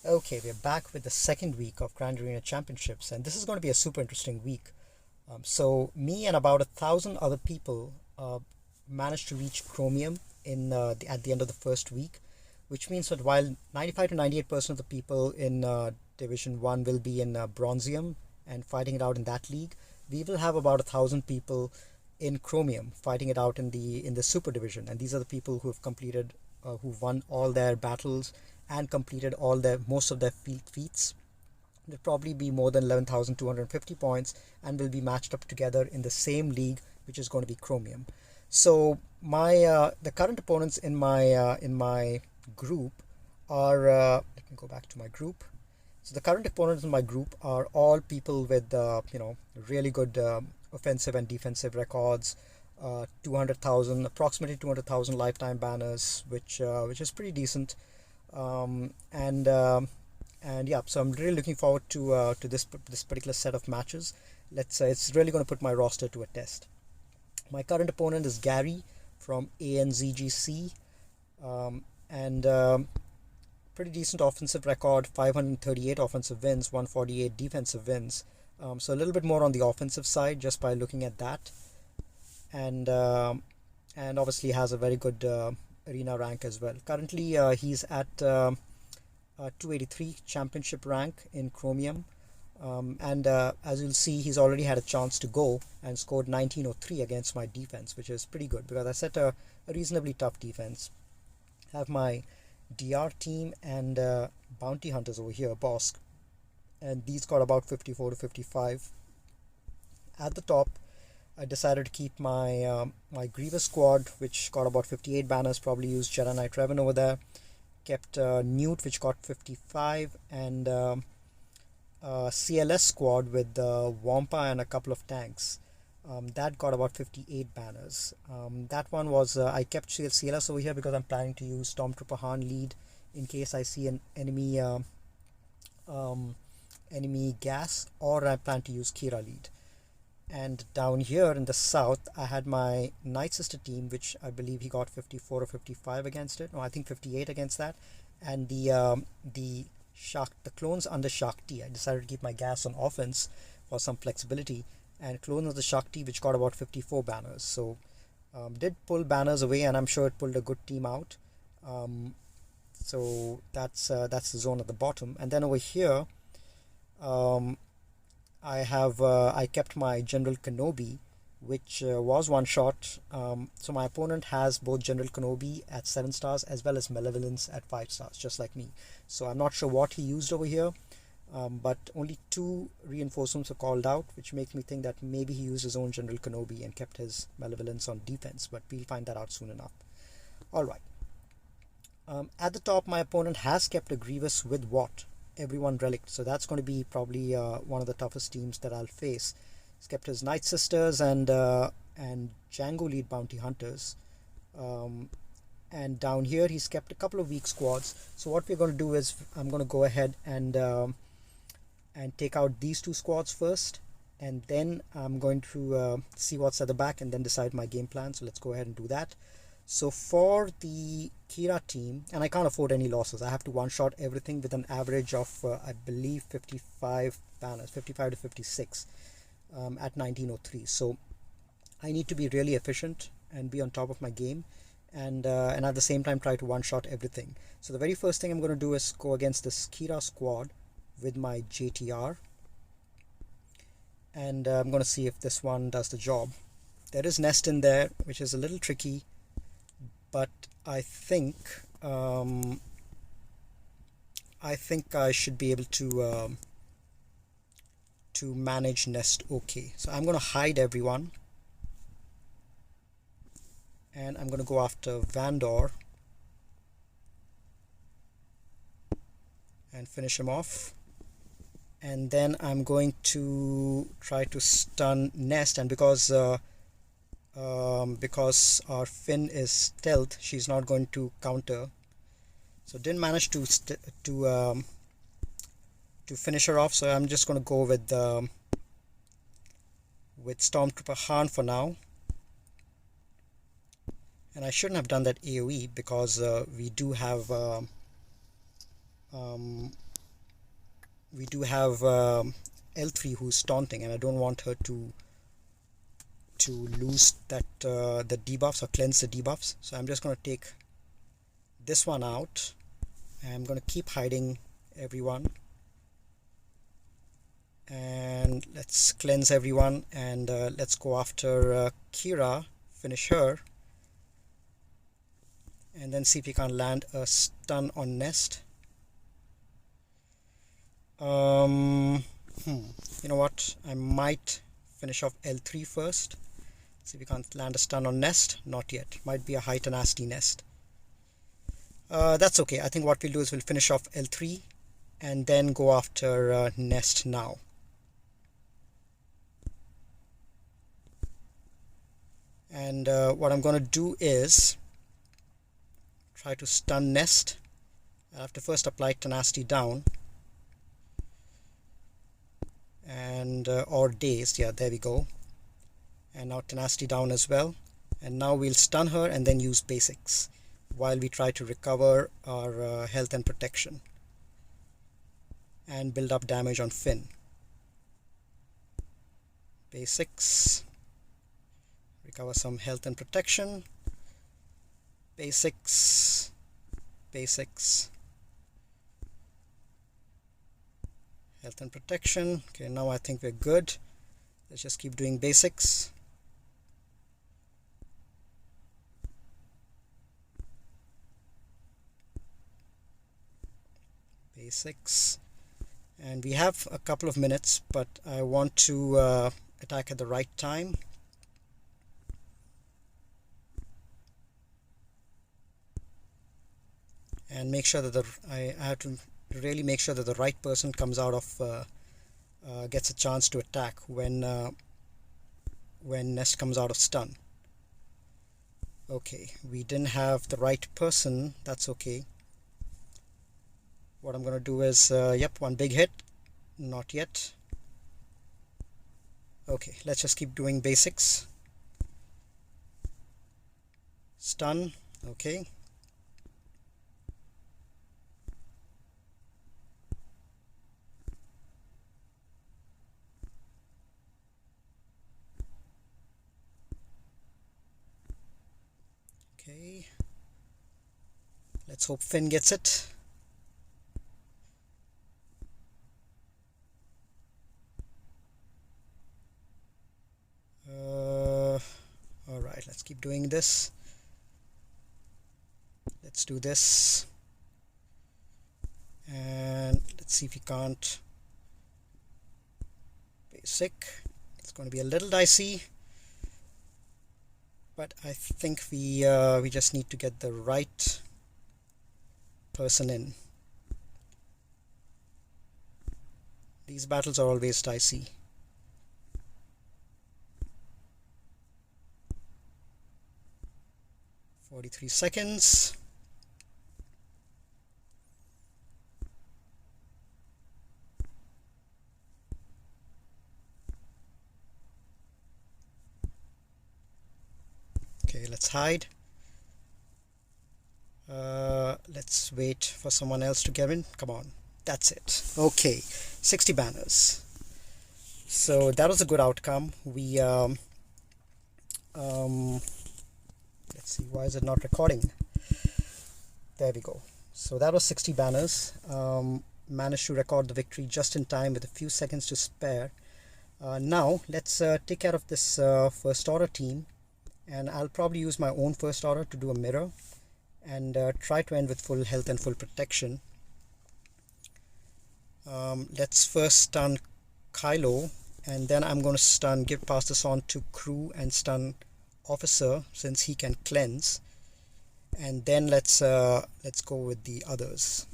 Okay, we're back with the second week of Grand Arena Championships, and this is going to be a super interesting week. So, me and about 1,000 other people managed to reach Chromium at the end of the first week, which means that while 95 to 98% of the people in Division 1 will be in Bronzium and fighting it out in that league, we will have about 1,000 people in Chromium fighting it out in the Super Division, and these are the people who have completed, who won all their battles and completed all their most of their feats. There'll probably be more than 11,250 points and will be matched up together in the same league, which is going to be Chromium. So my the current opponents in my group are let me go back to my group. So the current opponents in my group are all people with really good offensive and defensive records, 200,000 approximately 200,000 lifetime banners, which is pretty decent. Um, and yeah, so I'm really looking forward to this particular set of matches. Let's say it's really going to put my roster to a test. My current opponent is Gary from ANZGC, and pretty decent offensive record, 538 offensive wins, 148 defensive wins. So a little bit more on the offensive side just by looking at that, and obviously has a very good arena rank as well. Currently, he's at 283 championship rank in Chromium. And as you'll see, he's already had a chance to go and scored 1903 against my defense, which is pretty good because I set a reasonably tough defense. I have my DR team and bounty hunters over here, Bosk, and these got about 54 to 55. At the top, I decided to keep my Grievous squad, which got about 58 banners. Probably used Jedi Knight Revan over there. Kept Newt, which got 55, and CLS squad with Wampa and a couple of tanks. That got about 58 banners. That one was I kept CLS over here because I'm planning to use Stormtrooper Han lead in case I see an enemy gas, or I plan to use Kira lead. And down here in the south, I had my Night Sister team, which I believe he got 54 or 55 against it. No, I think 58 against that. And the clones under Shakti, I decided to keep my gas on offense for some flexibility. And clones of the Shakti, which got about 54 banners. So did pull banners away, and I'm sure it pulled a good team out. So that's the zone at the bottom. And then over here, I kept my General Kenobi, which was one shot. So my opponent has both General Kenobi at 7 stars as well as Malevolence at 5 stars, just like me. So I'm not sure what he used over here, but only 2 reinforcements are called out, which makes me think that maybe he used his own General Kenobi and kept his Malevolence on defense, but we'll find that out soon enough. Alright. At the top, my opponent has kept a Grievous with Wat, everyone relic, so that's going to be probably one of the toughest teams that I'll face. He's kept his Night Sisters and Django lead bounty hunters, and down here he's kept a couple of weak squads. So what we're going to do is I'm going to go ahead and take out these 2 squads first, and then I'm going to see what's at the back and then decide my game plan. So let's go ahead and do that. So for the Kira team, and I can't afford any losses, I have to one-shot everything with an average of, I believe, 55 banners, 55 to 56 at 1903. So I need to be really efficient and be on top of my game, and at the same time try to one-shot everything. So the very first thing I'm going to do is go against this Kira squad with my JTR, and I'm going to see if this one does the job. There is Nest in there, which is a little tricky, but I think I should be able to manage Nest okay. So I'm going to hide everyone, and I'm going to go after Vandor and finish him off. And then I'm going to try to stun Nest, and because our Finn is stealth, she's not going to counter. So didn't manage to finish her off. So I'm just going to go with Stormtrooper Han for now. And I shouldn't have done that AoE because we do have we do have L3 who's taunting, and I don't want her to lose that the debuffs or cleanse the debuffs. So I'm just going to take this one out. I'm going to keep hiding everyone, and let's cleanse everyone, and let's go after Kira, finish her, and then see if we can land a stun on Nest. You know what, I might finish off L3 first. See if we can't land a stun on Nest. Not yet. Might be a high tenacity Nest. That's okay. I think what we'll do is we'll finish off L3 and then go after Nest now. And what I'm going to do is try to stun Nest. I have to first apply tenacity down. And or dazed, yeah, there we go. And now tenacity down as well. And now we'll stun her and then use basics while we try to recover our health and protection and build up damage on Finn. Basics, recover some health and protection. Basics, basics, health and protection. Okay, now I think we're good. Let's just keep doing basics. Basics. And we have a couple of minutes, but I want to attack at the right time. And make sure that I have to really make sure that the right person comes out of gets a chance to attack when Nest comes out of stun. Okay, we didn't have the right person. That's okay. What I'm going to do is yep, one big hit. Not yet. Okay, let's just keep doing basics. Stun. Okay. Okay, let's hope Finn gets it. Alright, let's keep doing this. Let's do this. And let's see if we can't. Basic. It's going to be a little dicey. But I think we just need to get the right person in. These battles are always dicey. "43 seconds. Okay, let's hide. Let's wait for someone else to get in. Come on, that's it. Okay, 60 banners. So that was a good outcome. We let's see, why is it not recording? There we go. So that was 60 banners. Managed to record the victory just in time with a few seconds to spare. Now let's take care of this first order team. And I'll probably use my own first order to do a mirror and try to end with full health and full protection. Let's first stun Kylo, and then I'm going to pass this on to crew and stun officer since he can cleanse, and then let's go with the others.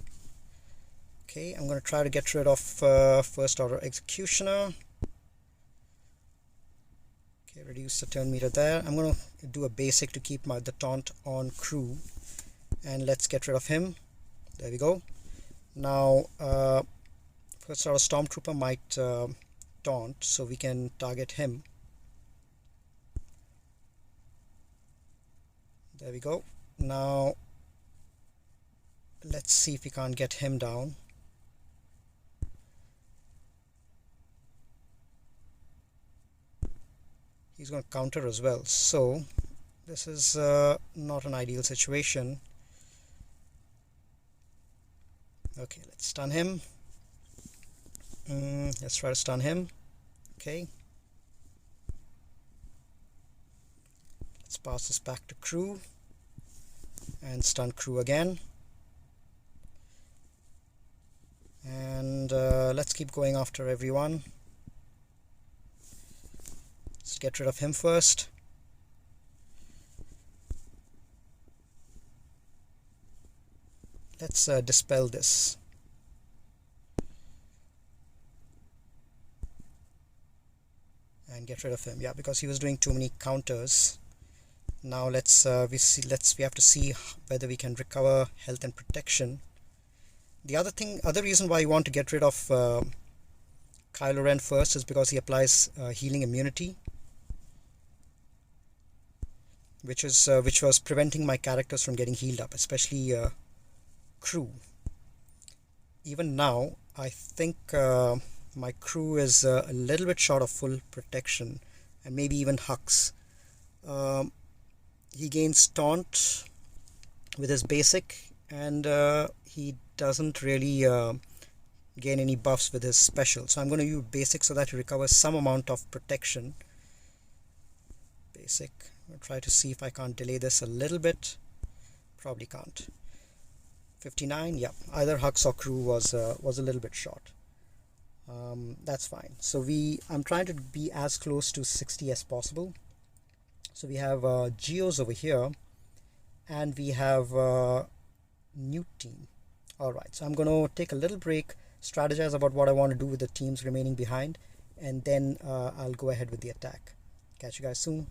Okay, I'm going to try to get rid of first order executioner. Okay, reduce the turn meter there. I'm going to do a basic to keep the taunt on crew, and let's get rid of him. There we go. Now first order stormtrooper might taunt, so we can target him. There we go. Now let's see if we can't get him down. He's going to counter as well. So this is not an ideal situation. Okay, let's stun him. Let's try to stun him. Okay. Let's pass this back to crew and stun crew again. And let's keep going after everyone. Let's get rid of him first. Let's dispel this. And get rid of him. Yeah, because he was doing too many counters. Now we have to see whether we can recover health and protection. The other reason why you want to get rid of Kylo Ren first is because he applies healing immunity, which was preventing my characters from getting healed up, especially crew. Even now, I think my crew is a little bit short of full protection, and maybe even Hux. He gains taunt with his basic, and he doesn't really gain any buffs with his special. So I'm going to use basic so that he recovers some amount of protection. Basic. I'll try to see if I can't delay this a little bit. Probably can't. 59. Yeah, either Hux or crew was a little bit short. That's fine. So I'm trying to be as close to 60 as possible. So we have Geos over here, and we have new team. Alright, so I'm going to take a little break, strategize about what I want to do with the teams remaining behind, and then I'll go ahead with the attack. Catch you guys soon.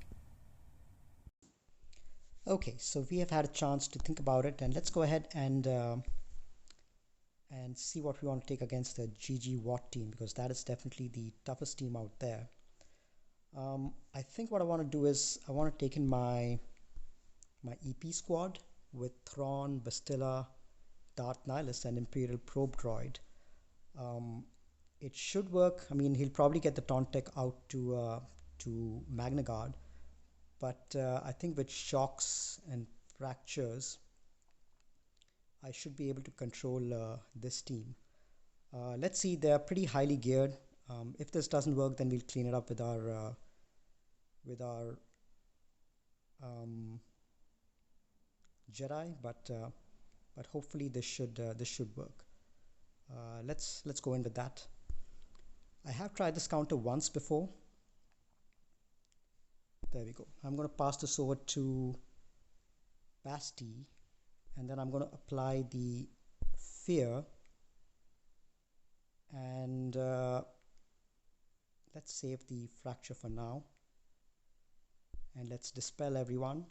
Okay, so we have had a chance to think about it, and let's go ahead and see what we want to take against the GG-Wat team, because that is definitely the toughest team out there. I think what I want to do is I want to take in my EP squad with Thrawn, Bastilla, Darth Nihilus, and Imperial Probe Droid. It should work. I mean, he'll probably get the taunt tech out to Magna Guard, but I think with shocks and fractures, I should be able to control this team. Let's see, they're pretty highly geared. If this doesn't work, then we'll clean it up with our Jedi, but hopefully this should work. Let's go in with that. I have tried this counter once before. There we go. I'm going to pass this over to Basti, and then I'm going to apply the fear, and let's save the fracture for now, and let's dispel everyone,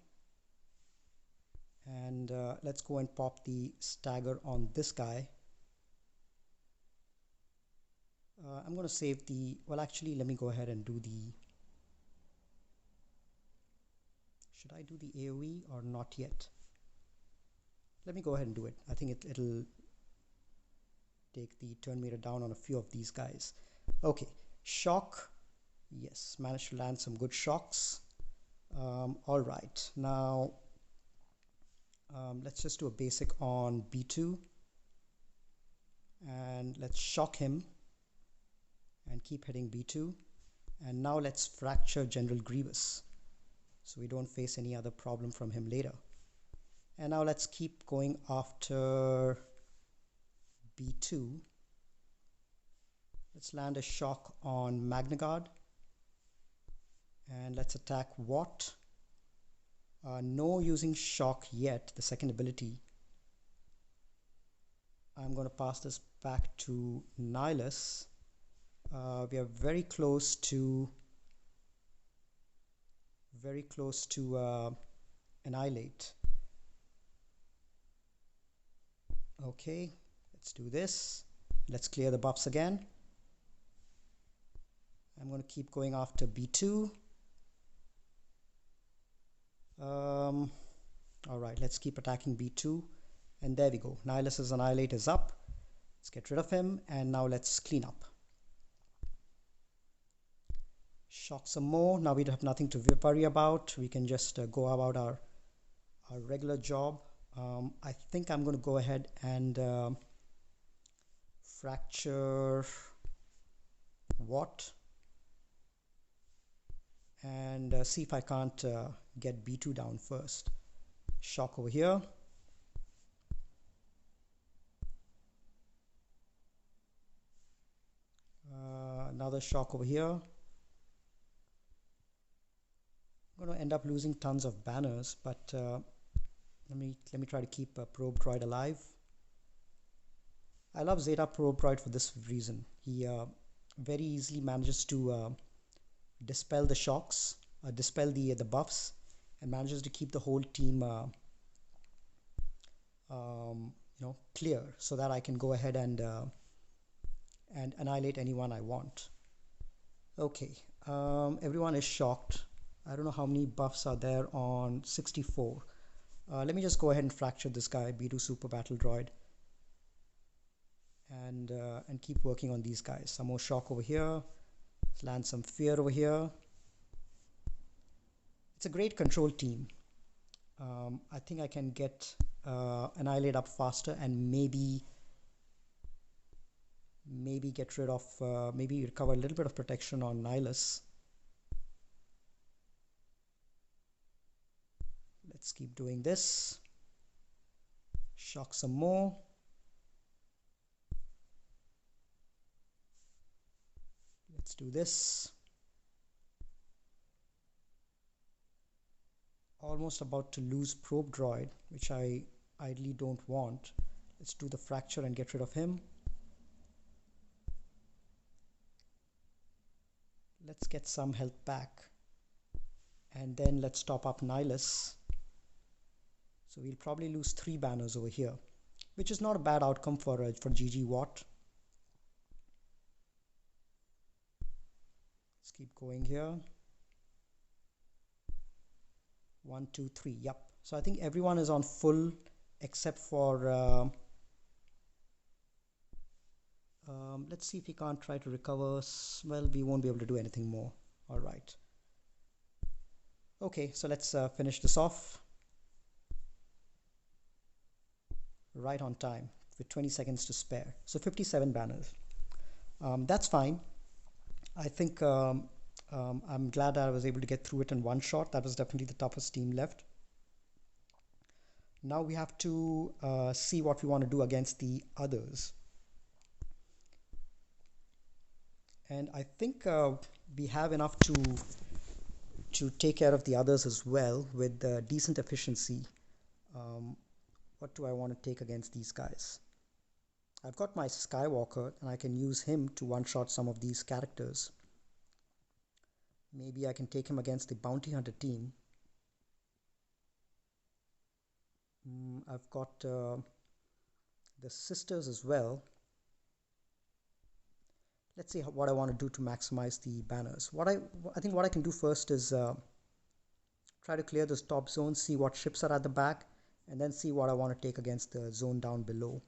and let's go and pop the stagger on this guy. I'm going to save the, well, actually let me go ahead and do the, should I do the AoE or not yet? Let me go ahead and do it. I think it'll take the turn meter down on a few of these guys. Okay, shock. Yes, managed to land some good shocks. All right, now let's just do a basic on B2, and let's shock him and keep hitting B2. And now let's fracture General Grievous so we don't face any other problem from him later. And now let's keep going after B2. Let's land a shock on Magna Guard, and let's attack Wat. No using shock yet, the second ability. I'm going to pass this back to Nihilus. We are very close to annihilate. Okay, let's do this. Let's clear the buffs again. I'm going to keep going after B2. All right, let's keep attacking B2, and there we go. Nihilus's annihilate is up. Let's get rid of him, and now let's clean up. Shock some more. Now we have nothing to worry about. We can just go about our regular job. I think I'm going to go ahead and fracture Wat and see if I can't get B2 down first. Shock over here. Another shock over here. I'm going to end up losing tons of banners, but let me try to keep Probe Droid alive. I love Zeta Probe Droid for this reason. He very easily manages to dispel the shocks, dispel the buffs, and manages to keep the whole team clear, so that I can go ahead and annihilate anyone I want. Okay, everyone is shocked. I don't know how many buffs are there on 64. Let me just go ahead and fracture this guy, B2 Super Battle Droid, and keep working on these guys. Some more shock over here. Let's land some fear over here. It's a great control team. I think I can get annihilate up faster and maybe get rid of maybe recover a little bit of protection on Nihilus. Let's keep doing this. Shock some more. Let's do this. Almost about to lose Probe Droid, which I ideally don't want. Let's do the fracture and get rid of him. Let's get some health back, and then let's top up Nihilus. So we'll probably lose 3 banners over here, which is not a bad outcome for GG-Wat. Let's keep going here. 1, 2, 3. Yep. So I think everyone is on full except for let's see if we can't try to recover. Well, we won't be able to do anything more. All right. Okay, so let's finish this off right on time with 20 seconds to spare. So 57 banners. That's fine. I think I'm glad I was able to get through it in one shot. That was definitely the toughest team left. Now we have to see what we want to do against the others. And I think we have enough to take care of the others as well with decent efficiency. What do I want to take against these guys? I've got my Skywalker, and I can use him to one-shot some of these characters. Maybe I can take him against the Bounty Hunter team. I've got the sisters as well. Let's see what I want to do to maximize the banners. I think what I can do first is try to clear this top zone, see what ships are at the back, and then see what I want to take against the zone down below.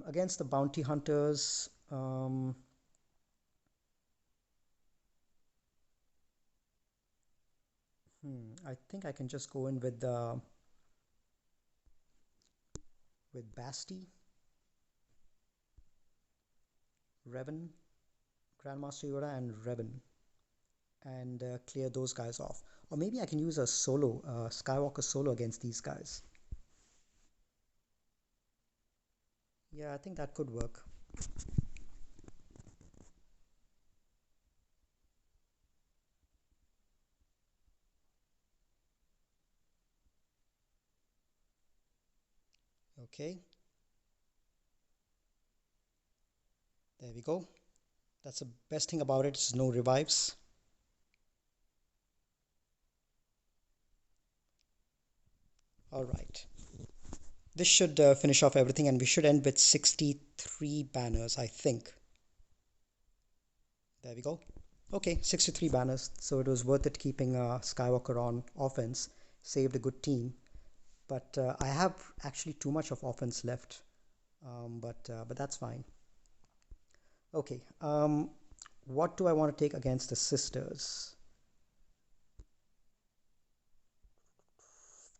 Against the Bounty Hunters, I think I can just go in with Basti, Revan, Grandmaster Yoda, and Revan, and clear those guys off. Or maybe I can use a solo, Skywalker solo against these guys. Yeah, I think that could work. Okay. There we go. That's the best thing about it, is no revives. All right. This should finish off everything, and we should end with 63 banners, I think. There we go. Okay, 63 banners. So it was worth it keeping Skywalker on offense. Saved a good team. But I have actually too much of offense left. But that's fine. Okay, what do I want to take against the sisters?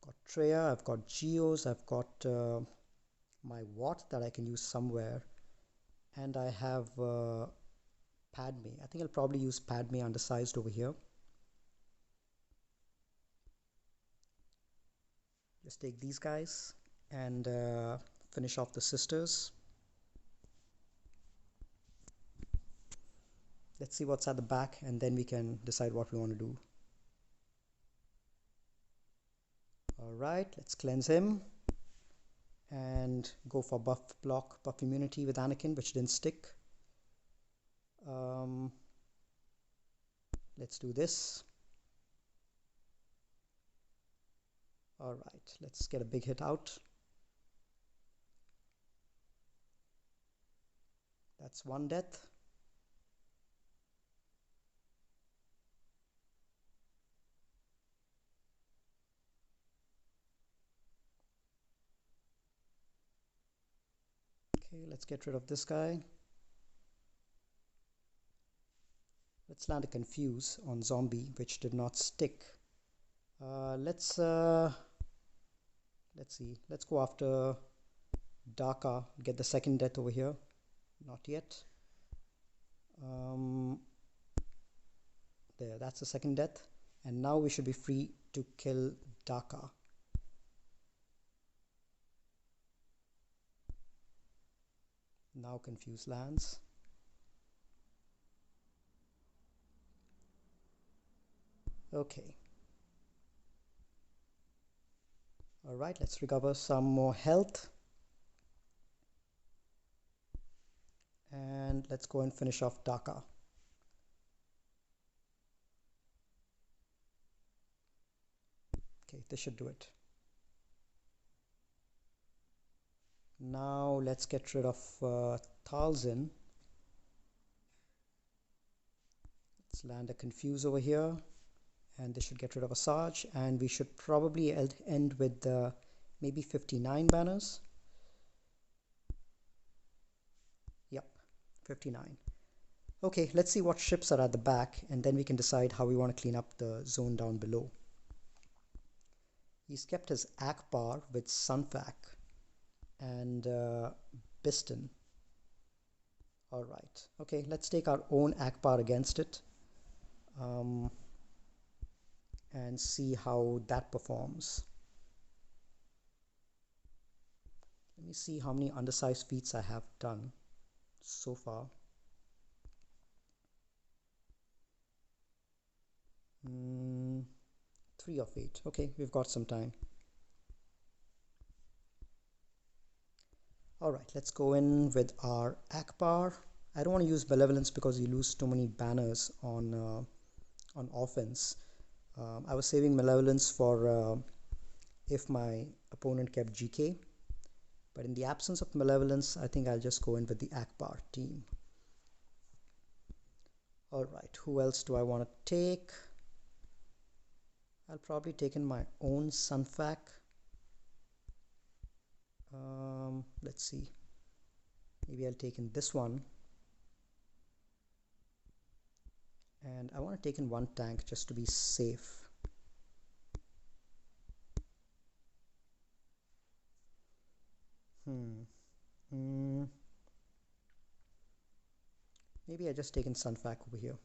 I've got Treya, I've got Geos, I've got my Watt that I can use somewhere, and I have Padme. I think I'll probably use Padme undersized over here. Just take these guys and finish off the sisters. Let's see what's at the back, and then we can decide what we want to do. All right, let's cleanse him and go for buff block, buff immunity with Anakin, which didn't stick. Let's do this. All right, let's get a big hit out. That's one death. Okay, let's get rid of this guy. Let's land a confuse on zombie, which did not stick. Let's see. Let's go after Daka. Get the second death over here. Not yet. There, that's the second death. And now we should be free to kill Daka. Now confuse lands. Okay. All right, let's recover some more health. And let's go and finish off Daka. Okay, this should do it. Now let's get rid of Talzin. Let's land a confuse over here, and this should get rid of a Sarge, and we should probably end with maybe 59 banners. Yep, 59. Okay, let's see what ships are at the back, and then we can decide how we want to clean up the zone down below. He's kept his Akbar with Sunfac and Biston. All right. Okay, let's take our own Akbar against it and see how that performs. Let me see how many undersized feats I have done so far. 3 of 8. Okay, we've got some time. All right, let's go in with our Akbar. I don't want to use Malevolence because you lose too many banners on offense. I was saving Malevolence for if my opponent kept GK. But in the absence of Malevolence, I think I'll just go in with the Akbar team. All right, who else do I want to take? I'll probably take in my own Sunfac. Let's see. Maybe I'll take in this one. And I want to take in one tank just to be safe. Maybe I just take in Sunfac over here.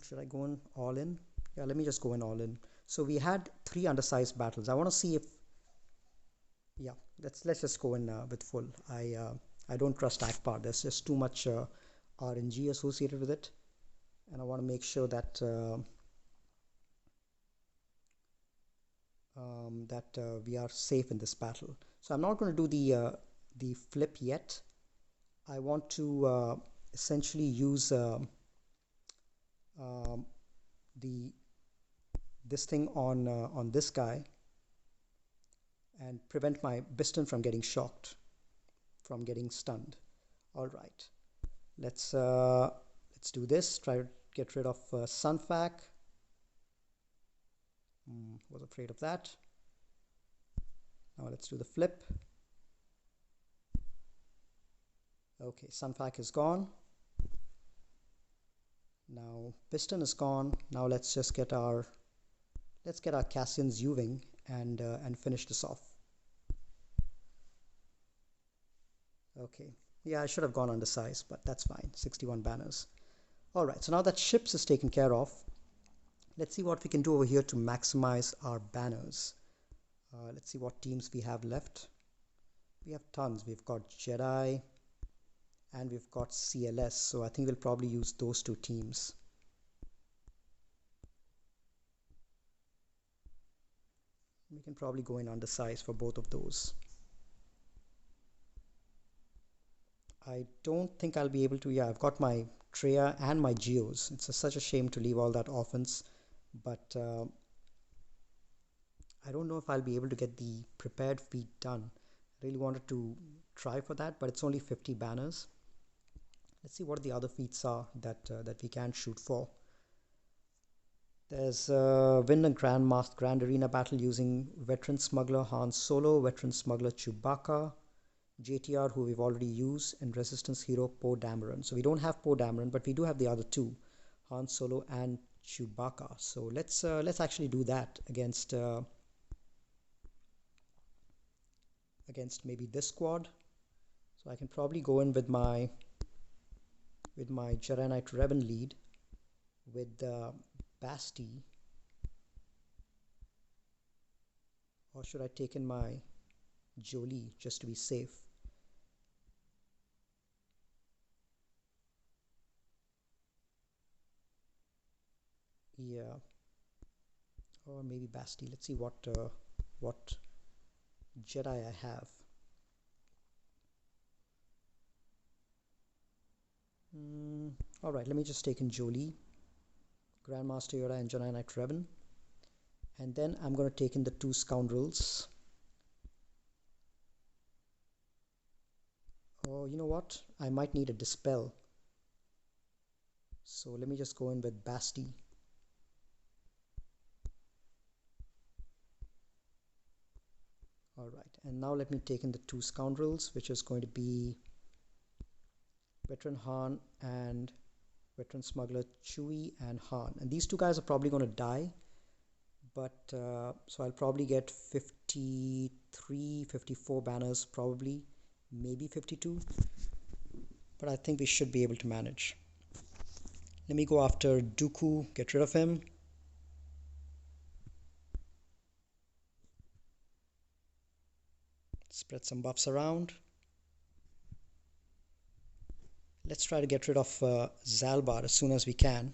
Should I go in all in? Yeah, let me just go in all in. So we had 3 undersized battles. I want to see if, yeah, let's just go in with full. I don't trust Akbar. There's just too much RNG associated with it, and I want to make sure that we are safe in this battle. So I'm not going to do the flip yet. I want to essentially use this thing on this guy and prevent my Biston from getting shocked, from getting stunned. All right, let's do this. Try to get rid of Sunfac. Was afraid of that. Now let's do the flip. Okay, Sunfac is gone. Now piston is gone. Now let's just get our Cassian's U-wing and finish this off. Okay, yeah, I should have gone undersize, but that's fine. 61 banners. All right, so now that ships is taken care of, let's see what we can do over here to maximize our banners. Let's see what teams we have left. We have tons. We've got Jedi and we've got CLS, so I think we'll probably use those two teams. We can probably go in undersize for both of those. I don't think I'll be able to. Yeah, I've got my Treya and my Geos. It's such a shame to leave all that offense, but I don't know if I'll be able to get the prepared feat done. I really wanted to try for that, but it's only 50 banners. Let's see what the other feats are that we can shoot for. There's win a Grand Arena battle using Veteran Smuggler Han Solo, Veteran Smuggler Chewbacca, JTR, who we've already used, and Resistance Hero Poe Dameron. So we don't have Poe Dameron, but we do have the other two, Han Solo and Chewbacca. So let's actually do that against maybe this squad. So I can probably go in with my Jedi Knight Revan lead with Basti, or should I take in my Jolie just to be safe? Yeah, or maybe Basti. Let's see what Jedi I have. All right, let me just take in Jolie, Grandmaster Yoda, and Jedi Knight Revan, and then I'm going to take in the two scoundrels. Oh, you know what? I might need a dispel. So let me just go in with Basti. All right, and now let me take in the two scoundrels, which is going to be Veteran Han and Veteran Smuggler Chewie and Han. And these two guys are probably going to die, but so I'll probably get 53, 54 banners, probably, maybe 52, but I think we should be able to manage. Let me go after Dooku, get rid of him. Spread some buffs around. Let's try to get rid of Zalbar as soon as we can.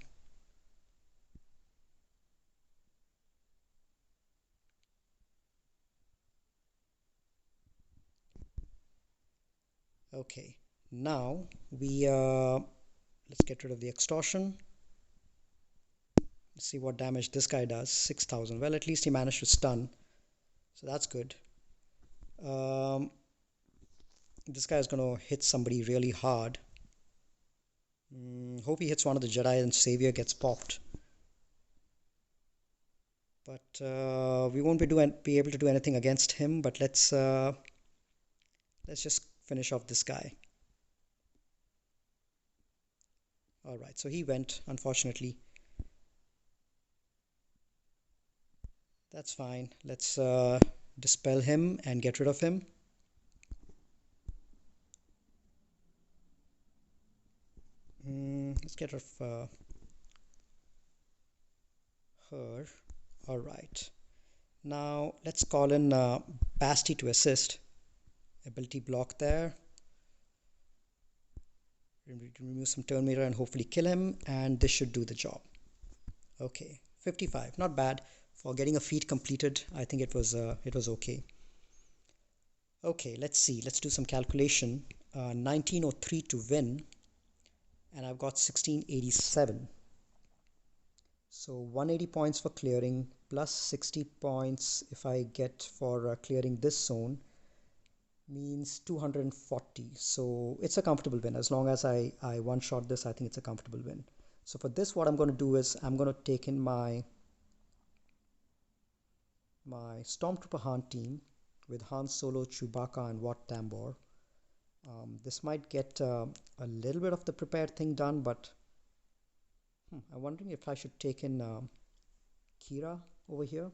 Okay, now we let's get rid of the extortion. Let's see what damage this guy does. 6,000. Well, at least he managed to stun, so that's good. This guy is going to hit somebody really hard. Hope he hits one of the Jedi and Savior gets popped. But we won't be able to do anything against him. But let's just finish off this guy. All right, so he went, unfortunately. That's fine. Let's dispel him and get rid of him. Let's get rid of her. All right. Now let's call in Basti to assist. Ability block there. Remove some turn meter and hopefully kill him, and this should do the job. Okay, 55, not bad for getting a feat completed. I think it was okay. Okay, let's see. Let's do some calculation. 1903 to win, and I've got 1687. So 180 points for clearing, plus 60 points if I get for clearing this zone, means 240. So it's a comfortable win. As long as I one-shot this, I think it's a comfortable win. So for this, what I'm going to do is I'm going to take in my my Stormtrooper Han team with Han Solo, Chewbacca, and Wat Tambor. This might get a little bit of the prepared thing done, but I'm wondering if I should take in Kira over here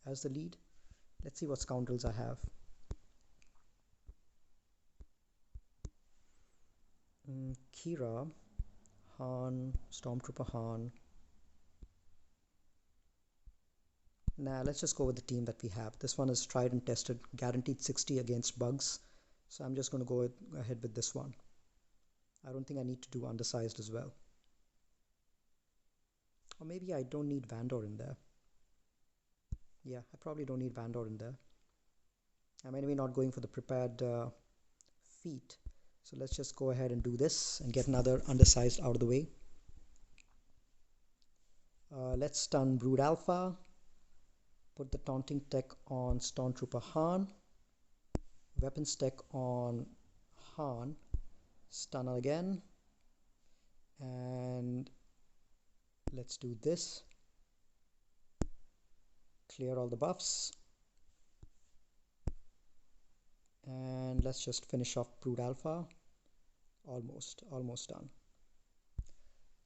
as the lead. Let's see what scoundrels I have. Kira, Han, Stormtrooper Han. Nah, let's just go with the team that we have. This one is tried and tested, guaranteed 60 against bugs. So I'm just going to go ahead with this one. I don't think I need to do undersized as well. Or maybe I don't need Vandor in there. Yeah, I probably don't need Vandor in there. I'm anyway not going for the prepared feat. So let's just go ahead and do this and get another undersized out of the way. Let's stun Brood Alpha. Put the taunting tech on Stormtrooper Han. Weapons tech on Han. Stun again. And let's do this. Clear all the buffs. And let's just finish off Brood Alpha. Almost done.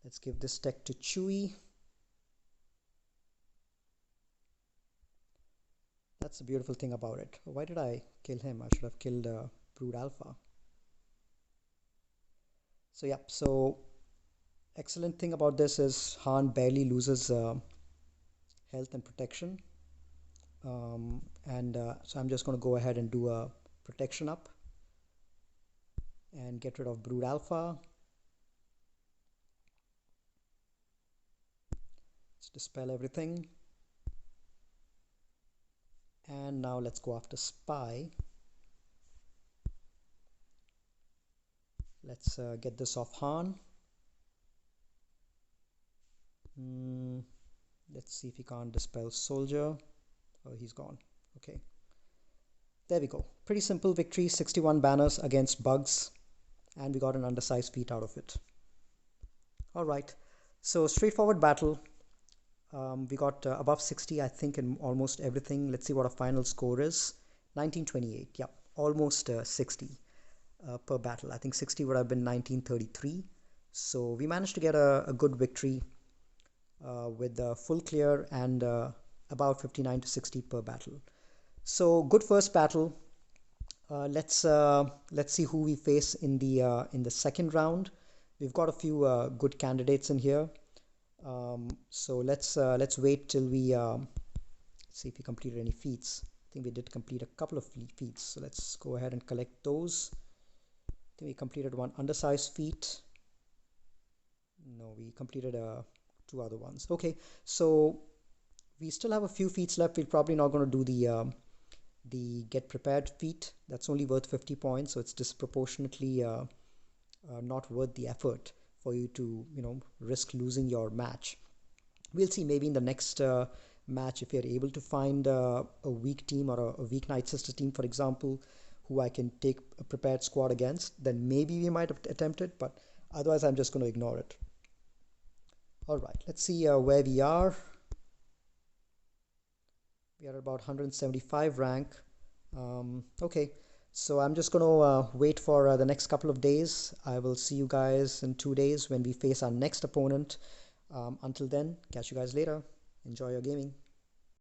Let's give this tech to Chewie. That's the beautiful thing about it. Why did I kill him? I should have killed Brood Alpha. So yeah, so excellent thing about this is Han barely loses health and protection. So I'm just going to go ahead and do a protection up and get rid of Brood Alpha. Let's dispel everything. And now let's go after Spy. Let's get this off Han. Let's see if he can't dispel Soldier. Oh, he's gone. Okay. There we go. Pretty simple victory. 61 banners against bugs. And we got an undersized feat out of it. Alright. So straightforward battle. We got above 60, I think, in almost everything. Let's see what our final score is. 1928. Yeah, almost 60 per battle. I think 60 would have been 1933. So we managed to get a good victory with the full clear and about 59 to 60 per battle. So good first battle. Let's see who we face in the second round. We've got a few good candidates in here. So let's wait till we see if we completed any feats. I think we did complete a couple of feats. So let's go ahead and collect those. I think we completed one undersized feat. No, we completed two other ones. Okay, so we still have a few feats left. We're probably not going to do the get prepared feat. That's only worth 50 points, so it's disproportionately not worth the effort for you to risk losing your match. We'll see maybe in the next match if you're able to find a weak team or a weak Night Sister team, for example, who I can take a prepared squad against, then maybe we might attempt it, but otherwise I'm just going to ignore it. Alright, let's see where we are. We are at about 175 rank. Okay, so I'm just going to wait for the next couple of days. I will see you guys in 2 days when we face our next opponent. Until then, catch you guys later. Enjoy your gaming.